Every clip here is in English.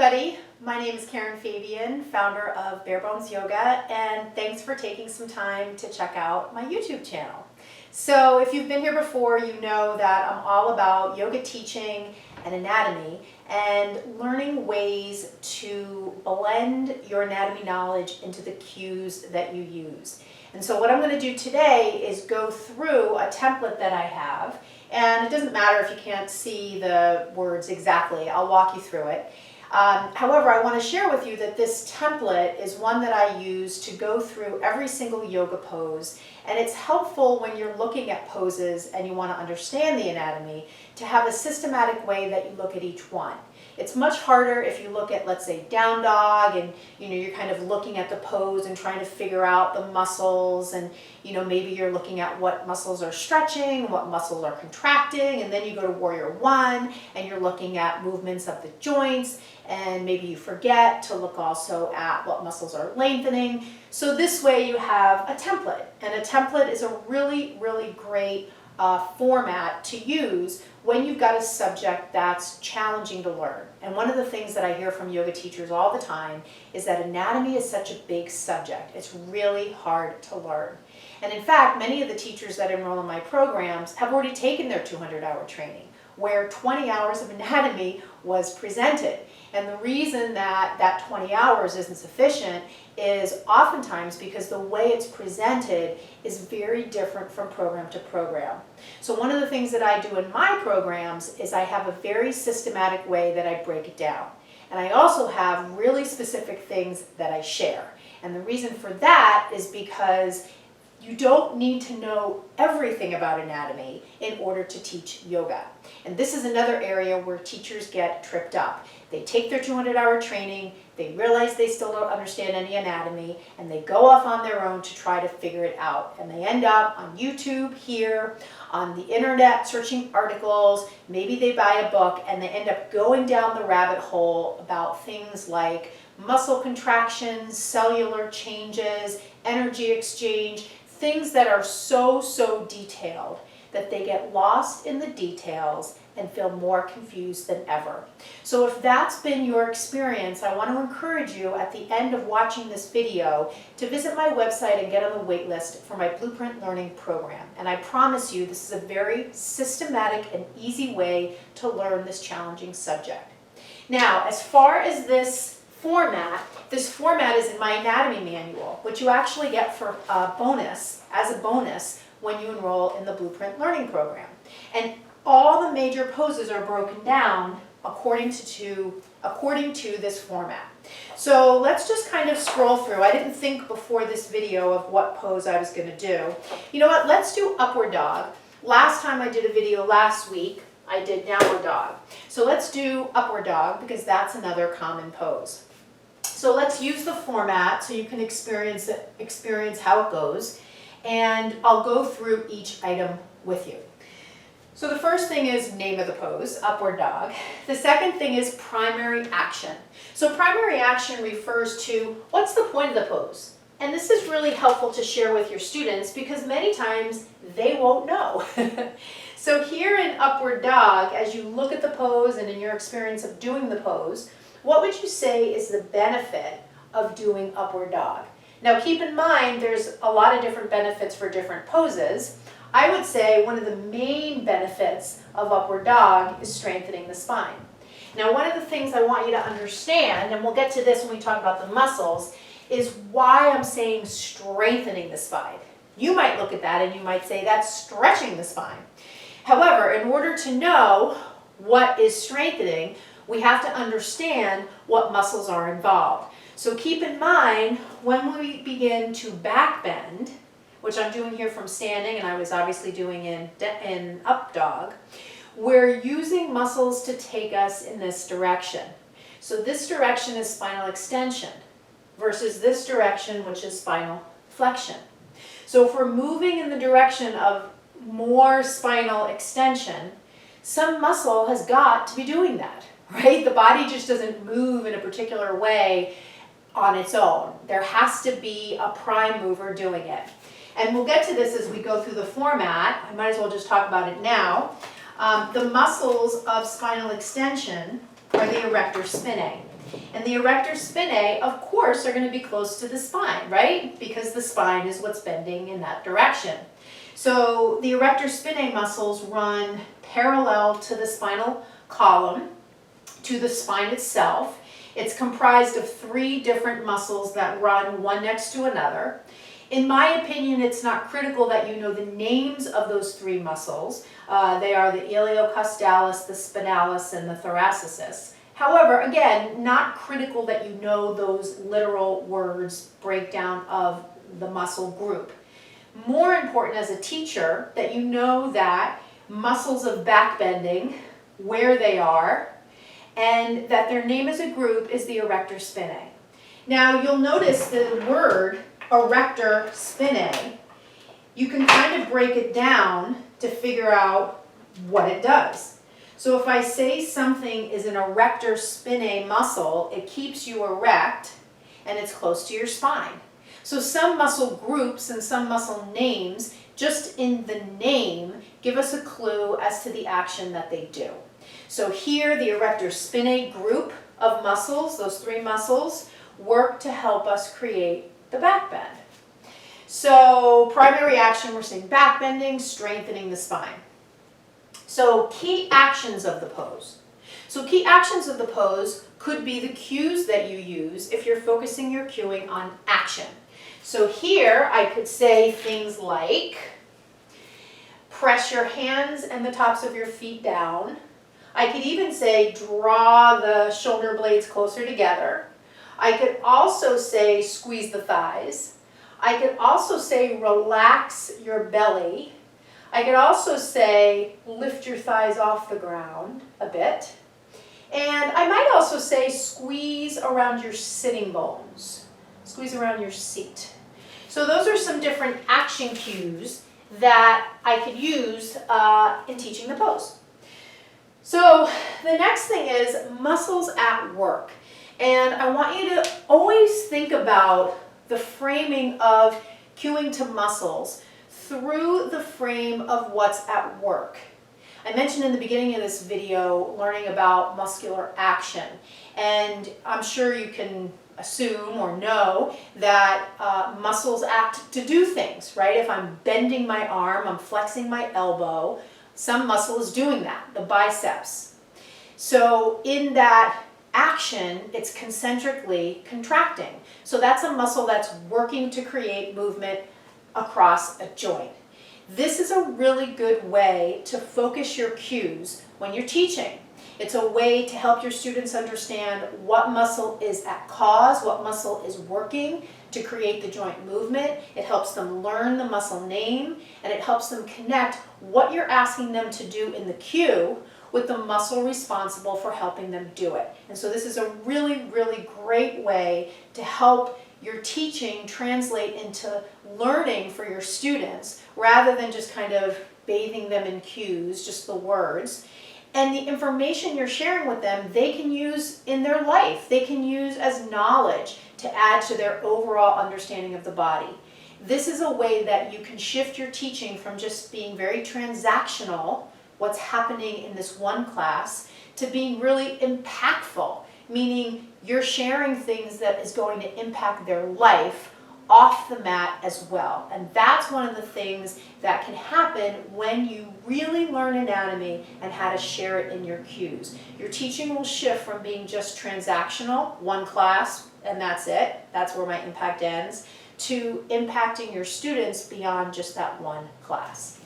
everybody, my name is Karen Fabian, founder of Bare Bones Yoga, and thanks for taking some time to check out my YouTube channel. So if you've been here before, you know that I'm all about yoga teaching and anatomy and learning ways to blend your anatomy knowledge into the cues that you use. And so what I'm going to do today is go through a template that I have, and it doesn't matter if you can't see the words exactly, I'll walk you through it. However, I want to share with you that this template is one that I use to go through every single yoga pose, and it's helpful when you're looking at poses and you want to understand the anatomy to have a systematic way that you look at each one. It's much harder if you look at, let's say, down dog, and you're kind of looking at the pose and trying to figure out the muscles, and maybe you're looking at what muscles are stretching, what muscles are contracting, and then you go to Warrior One and you're looking at movements of the joints, and maybe you forget to look also at what muscles are lengthening. So this way you have a template, and a template is a really, really great format to use when you've got a subject that's challenging to learn. And one of the things that I hear from yoga teachers all the time is that anatomy is such a big subject. It's really hard to learn. And in fact, many of the teachers that enroll in my programs have already taken their 200-hour training, where 20 hours of anatomy was presented. And the reason that that 20 hours isn't sufficient is oftentimes because the way it's presented is very different from program to program. So one of the things that I do in my programs is I have a very systematic way that I break it down. And I also have really specific things that I share. And the reason for that is because you don't need to know everything about anatomy in order to teach yoga. And this is another area where teachers get tripped up. They take their 200-hour training, they realize they still don't understand any anatomy, and they go off on their own to try to figure it out. And they end up on YouTube here, on the internet, searching articles, maybe they buy a book, and they end up going down the rabbit hole about things like muscle contractions, cellular changes, energy exchange, things that are so detailed that they get lost in the details and feel more confused than ever. So if that's been your experience, I want to encourage you at the end of watching this video to visit my website and get on the wait list for my Blueprint Learning Program. And I promise you this is a very systematic and easy way to learn this challenging subject. Now, as far as this format is in my anatomy manual, which you actually get for a bonus, when you enroll in the Blueprint Learning Program. And all the major poses are broken down according to this format. So let's just kind of scroll through. I didn't think before this video of what pose I was going to do. You know what? Let's do upward dog. Last time I did a video last week, I did downward dog. So let's do upward dog because that's another common pose. So let's use the format so you can experience how it goes, and I'll go through each item with you. So the first thing is name of the pose, upward dog. The second thing is primary action. So primary action refers to what's the point of the pose? And this is really helpful to share with your students because many times they won't know. So here in upward dog, as you look at the pose and in your experience of doing the pose, what would you say is the benefit of doing upward dog? Now keep in mind there's a lot of different benefits for different poses. I would say one of the main benefits of upward dog is strengthening the spine. Now one of the things I want you to understand, and we'll get to this when we talk about the muscles, is why I'm saying strengthening the spine. You might look at that and you might say that's stretching the spine. However, in order to know what is strengthening, we have to understand what muscles are involved. So keep in mind, when we begin to back bend, which I'm doing here from standing and I was obviously doing in up dog, we're using muscles to take us in this direction. So this direction is spinal extension versus this direction, which is spinal flexion. So if we're moving in the direction of more spinal extension, some muscle has got to be doing that, right? The body just doesn't move in a particular way on its own. There has to be a prime mover doing it. And we'll get to this as we go through the format. I might as well just talk about it now. The muscles of spinal extension are the erector spinae. And the erector spinae, of course, are going to be close to the spine, right? Because the spine is what's bending in that direction. So the erector spinae muscles run parallel to the spinal column, to the spine itself. It's comprised of 3 different muscles that run one next to another. In my opinion, it's not critical that you know the names of those 3 muscles. They are the iliocostalis, the spinalis, and the thoracicis. However, again, not critical that you know those literal words breakdown of the muscle group. More important as a teacher that you know that muscles of back bending, where they are, and that their name as a group is the erector spinae. Now you'll notice the word erector spinae, you can kind of break it down to figure out what it does. So if I say something is an erector spinae muscle, it keeps you erect and it's close to your spine. So some muscle groups and some muscle names, just in the name, give us a clue as to the action that they do. So here, the erector spinae group of muscles, those 3 muscles, work to help us create the back bend. So primary action, we're saying back bending, strengthening the spine. So key actions of the pose. So key actions of the pose could be the cues that you use if you're focusing your cueing on action. So here I could say things like, press your hands and the tops of your feet down. I could even say, draw the shoulder blades closer together. I could also say, squeeze the thighs. I could also say, relax your belly. I could also say, lift your thighs off the ground a bit. And I might also say, squeeze around your sitting bones. Squeeze around your seat. So those are some different action cues that I could use in teaching the pose. So the next thing is muscles at work. And I want you to always think about the framing of cueing to muscles through the frame of what's at work. I mentioned in the beginning of this video learning about muscular action, and I'm sure you can assume or know that muscles act to do things, right? If I'm bending my arm, I'm flexing my elbow, some muscle is doing that, the biceps. So in that action, it's concentrically contracting. So that's a muscle that's working to create movement across a joint. This is a really good way to focus your cues when you're teaching. It's a way to help your students understand what muscle is at cause, what muscle is working to create the joint movement. It helps them learn the muscle name, and it helps them connect what you're asking them to do in the cue with the muscle responsible for helping them do it. And so this is a really, really great way to help your teaching translate into learning for your students rather than just kind of bathing them in cues, just the words. And the information you're sharing with them, they can use in their life. They can use as knowledge to add to their overall understanding of the body. This is a way that you can shift your teaching from just being very transactional, what's happening in this one class, to being really impactful, meaning you're sharing things that is going to impact their life off the mat as well. And that's one of the things that can happen when you really learn anatomy and how to share it in your cues. Your teaching will shift from being just transactional, one class, and that's it, that's where my impact ends, to impacting your students beyond just that one class.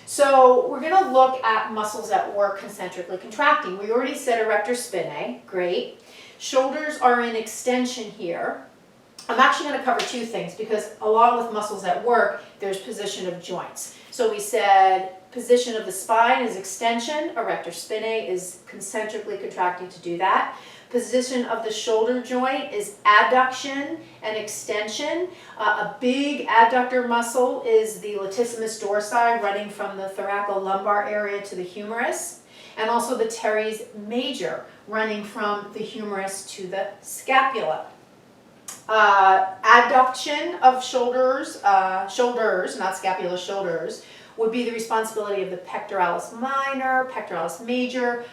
So we're going to look at muscles at work concentrically contracting. We already said erector spinae, great. Shoulders are in extension here. I'm actually going to cover 2 things because along with muscles at work, there's position of joints. So we said position of the spine is extension, erector spinae is concentrically contracting to do that. Position of the shoulder joint is adduction and extension. A big adductor muscle is the latissimus dorsi running from the thoracolumbar area to the humerus, and also the teres major running from the humerus to the scapula. Adduction of shoulders, not scapula, shoulders, would be the responsibility of the pectoralis minor, pectoralis major,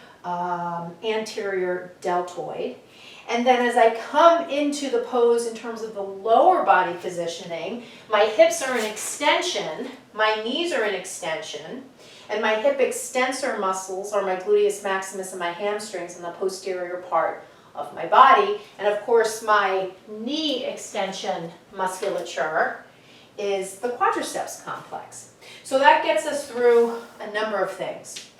anterior deltoid. And then as I come into the pose in terms of the lower body positioning, my hips are in extension, my knees are in extension, and my hip extensor muscles are my gluteus maximus and my hamstrings in the posterior part of my body. And of course, my knee extension musculature is the quadriceps complex. So that gets us through a number of things.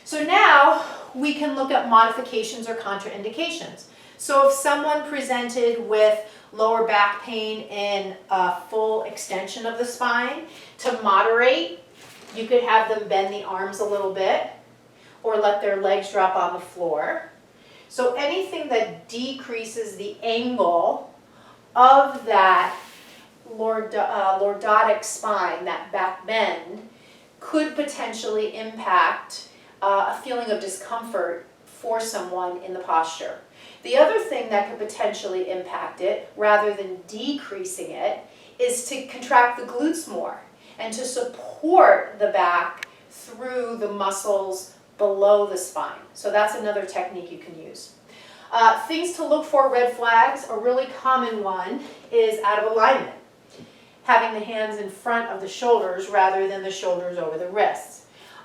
So now we can look at modifications or contraindications. So if someone presented with lower back pain in a full extension of the spine, to moderate, you could have them bend the arms a little bit or let their legs drop on the floor. So anything that decreases the angle of that lordotic spine, that back bend, could potentially impact a feeling of discomfort for someone in the posture. The other thing that could potentially impact it, rather than decreasing it, is to contract the glutes more and to support the back through the muscles below the spine. So that's another technique you can use. Things to look for, red flags. A really common one is out of alignment. Having the hands in front of the shoulders rather than the shoulders over the wrists.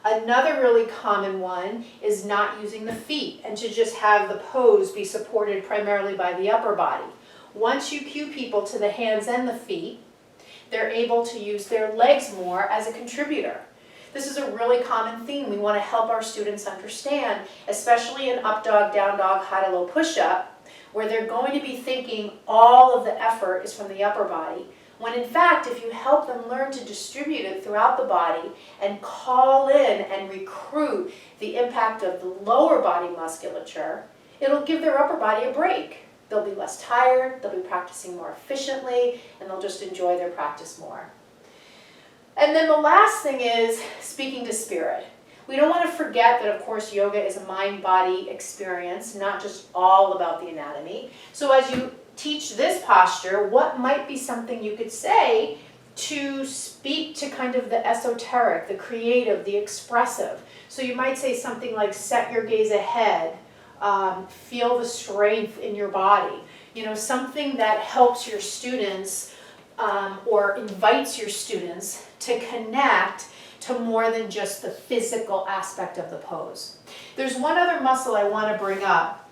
Another really common one is not using the feet and to just have the pose be supported primarily by the upper body. Once you cue people to the hands and the feet, they're able to use their legs more as a contributor. This is a really common theme we want to help our students understand, especially in up dog, down dog, high to low push-up, where they're going to be thinking all of the effort is from the upper body, when in fact, if you help them learn to distribute it throughout the body and call in and recruit the impact of the lower body musculature, it'll give their upper body a break. They'll be less tired, they'll be practicing more efficiently, and they'll just enjoy their practice more. And then the last thing is speaking to spirit. We don't want to forget that, of course, yoga is a mind-body experience, not just all about the anatomy. So as you teach this posture, what might be something you could say to speak to kind of the esoteric, the creative, the expressive? So you might say something like, set your gaze ahead, feel the strength in your body. You know, something that helps your students or invites your students to connect to more than just the physical aspect of the pose. There's one other muscle I want to bring up,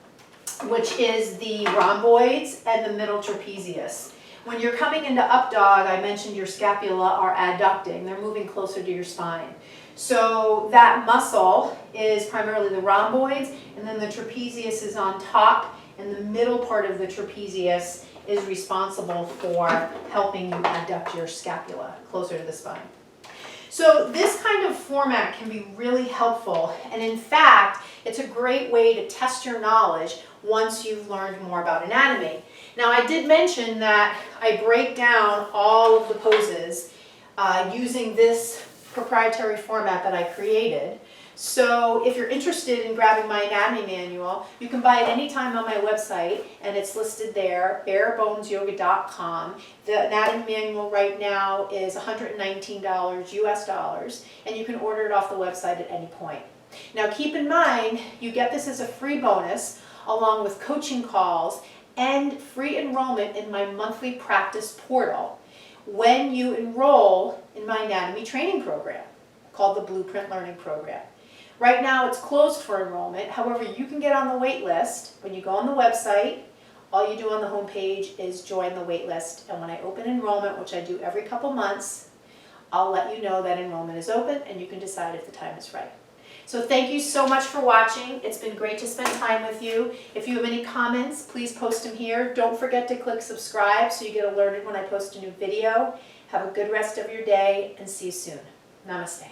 which is the rhomboids and the middle trapezius. When you're coming into up dog, I mentioned your scapula are adducting. They're moving closer to your spine. So that muscle is primarily the rhomboids, and then the trapezius is on top, and the middle part of the trapezius is responsible for helping you adduct your scapula closer to the spine. So this kind of format can be really helpful, and in fact, it's a great way to test your knowledge once you've learned more about anatomy. Now, I did mention that I break down all of the poses using this proprietary format that I created. So if you're interested in grabbing my anatomy manual, you can buy it anytime on my website, and it's listed there, barebonesyoga.com. The anatomy manual right now is $119 US dollars, and you can order it off the website at any point. Now keep in mind, you get this as a free bonus along with coaching calls and free enrollment in my monthly practice portal when you enroll in my anatomy training program called the Blueprint Learning Program. Right now it's closed for enrollment. However, you can get on the wait list. When you go on the website, all you do on the home page is join the wait list. And when I open enrollment, which I do every couple months, I'll let you know that enrollment is open and you can decide if the time is right. So thank you so much for watching. It's been great to spend time with you. If you have any comments, please post them here. Don't forget to click subscribe so you get alerted when I post a new video. Have a good rest of your day and see you soon. Namaste.